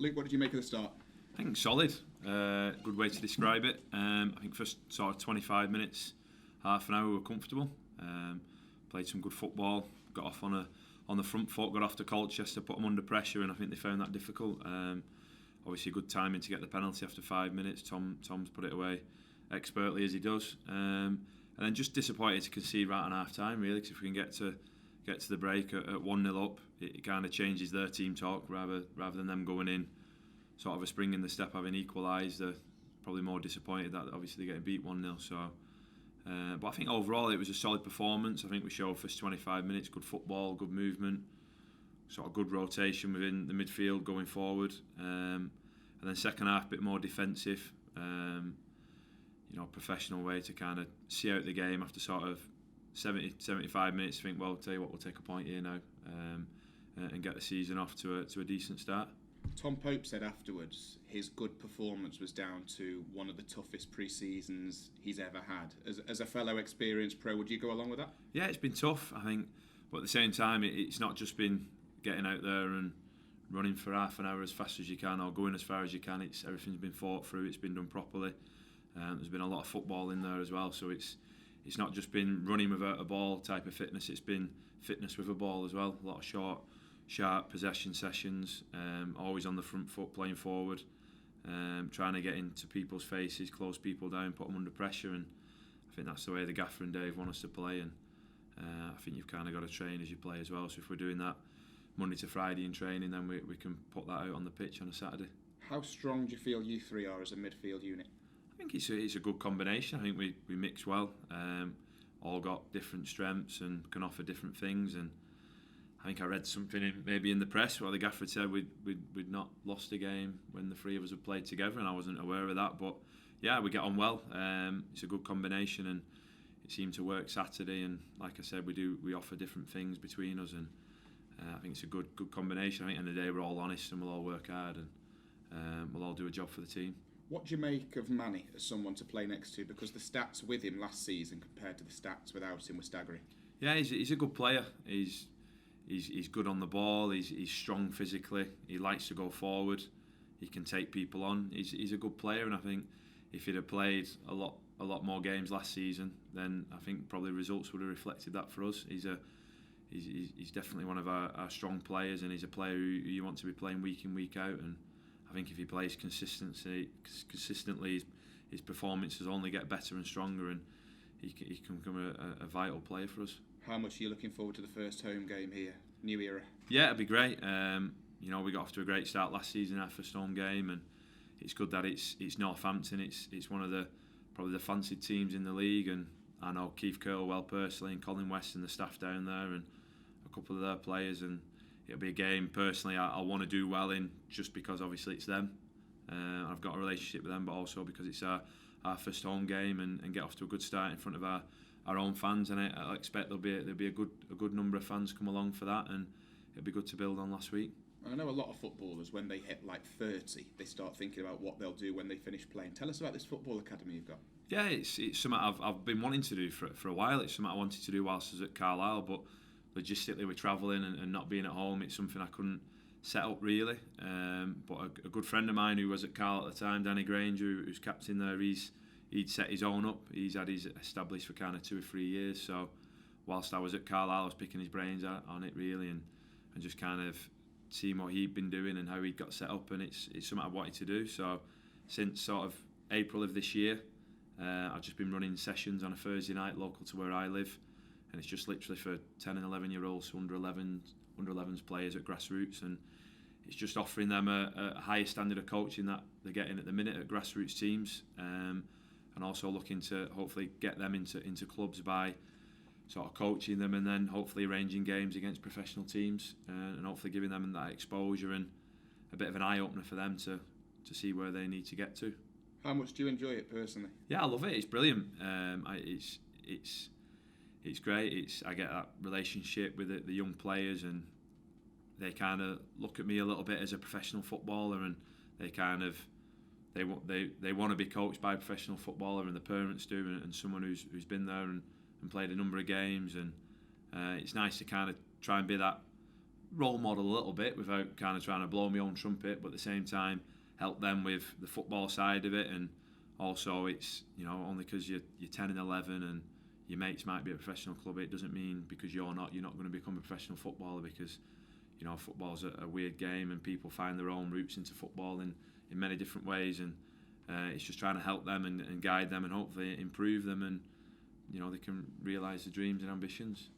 Luke, what did you make of the start? I think solid. Good way to describe it. I think first sort of 25 minutes, half an hour, we were comfortable. Played some good football. Got off on the front foot. Got off to Colchester, put them under pressure, and I think they found that difficult. Obviously, good timing to get the penalty after 5 minutes. Tom's put it away expertly as he does. And then just disappointed to concede right on half time. Really, because if we can get to the break at 1-0 up, it kind of changes their team talk rather than them going in sort of a spring in the step, having equalised. They're probably more disappointed that obviously they're getting beat 1-0. So, but I think overall it was a solid performance. I think we showed first 25 minutes good football, good movement, sort of good rotation within the midfield going forward, and then second half a bit more defensive. Professional way to kind of see out the game after sort of 75 minutes. Think, well, tell you what, we'll take a point here now and get the season off to a decent start. Tom Pope said afterwards his good performance was down to one of the toughest pre-seasons he's ever had. As a fellow experienced pro, would you go along with that? Yeah, it's been tough, I think, but at the same time it's not just been getting out there and running for half an hour as fast as you can or going as far as you can. Everything's been thought through, it's been done properly. There's been a lot of football in there as well, so it's not just been running without a ball type of fitness, it's been fitness with a ball as well. A lot of short, sharp possession sessions, always on the front foot, playing forward, trying to get into people's faces, close people down, put them under pressure, and I think that's the way the gaffer and Dave want us to play, and I think you've kind of got to train as you play as well. So if we're doing that Monday to Friday in training, then we can put that out on the pitch on a Saturday. How strong do you feel you three are as a midfield unit? I think it's a good combination. I think we mix well. All got different strengths and can offer different things. And I think I read something maybe in the press where the gaffer said we'd not lost a game when the three of us had played together, and I wasn't aware of that. But yeah, we get on well. It's a good combination, and it seemed to work Saturday. And like I said, we offer different things between us, and I think it's a good combination. I think at the end of the day we're all honest and we'll all work hard, and we'll all do a job for the team. What do you make of Manny as someone to play next to? Because the stats with him last season compared to the stats without him were staggering. Yeah, he's a good player. He's good on the ball. He's strong physically. He likes to go forward. He can take people on. He's a good player, and I think if he'd have played a lot more games last season, then I think probably results would have reflected that for us. He's definitely one of our strong players, and he's a player who you want to be playing week in, week out. And I think if he plays consistently, his performances only get better and stronger, and he can become a vital player for us. How much are you looking forward to the first home game here, new era? Yeah, it'd be great. We got off to a great start last season, our first home game, and it's good that it's Northampton. It's one of probably the fancied teams in the league, and I know Keith Curl well personally, and Colin West and the staff down there, and a couple of their players, and it'll be a game personally I want to do well in, just because obviously it's them. I've got a relationship with them, but also because it's our first home game, and get off to a good start in front of our own fans, and I expect there'll be a good number of fans come along for that, and it'll be good to build on last week. I know a lot of footballers, when they hit like 30, they start thinking about what they'll do when they finish playing. Tell us about this football academy you've got. Yeah, it's something I've been wanting to do for a while. It's something I wanted to do whilst I was at Carlisle, but logistically we're travelling and not being at home, it's something I couldn't set up really. But a good friend of mine who was at Carl at the time, Danny Granger, who's captain there, he'd set his own up. He's had his established for kind of 2 or 3 years. So whilst I was at Carlisle, I was picking his brains on it really, and just kind of seeing what he'd been doing and how he'd got set up, and it's something I wanted to do. So since sort of April of this year, I've just been running sessions on a Thursday night local to where I live, and it's just literally for 10 and 11 year olds, under 11s players at grassroots, and it's just offering them a higher standard of coaching that they're getting at the minute at grassroots teams, and also looking to hopefully get them into clubs by sort of coaching them, and then hopefully arranging games against professional teams, and hopefully giving them that exposure and a bit of an eye opener for them to see where they need to get to. How much do you enjoy it personally? Yeah, I love it. It's brilliant. It's great. I get that relationship with the young players, and they kind of look at me a little bit as a professional footballer, and they kind of they want to be coached by a professional footballer, and the parents do, and someone who's been there and played a number of games, and it's nice to kind of try and be that role model a little bit without kind of trying to blow my own trumpet, but at the same time help them with the football side of it. And also it's, you know, only because you're 10 and 11 and your mates might be at a professional club, it doesn't mean because you're not going to become a professional footballer, because, you know, football's a weird game and people find their own routes into football in many different ways, and it's just trying to help them and guide them and hopefully improve them, and, you know, they can realise their dreams and ambitions.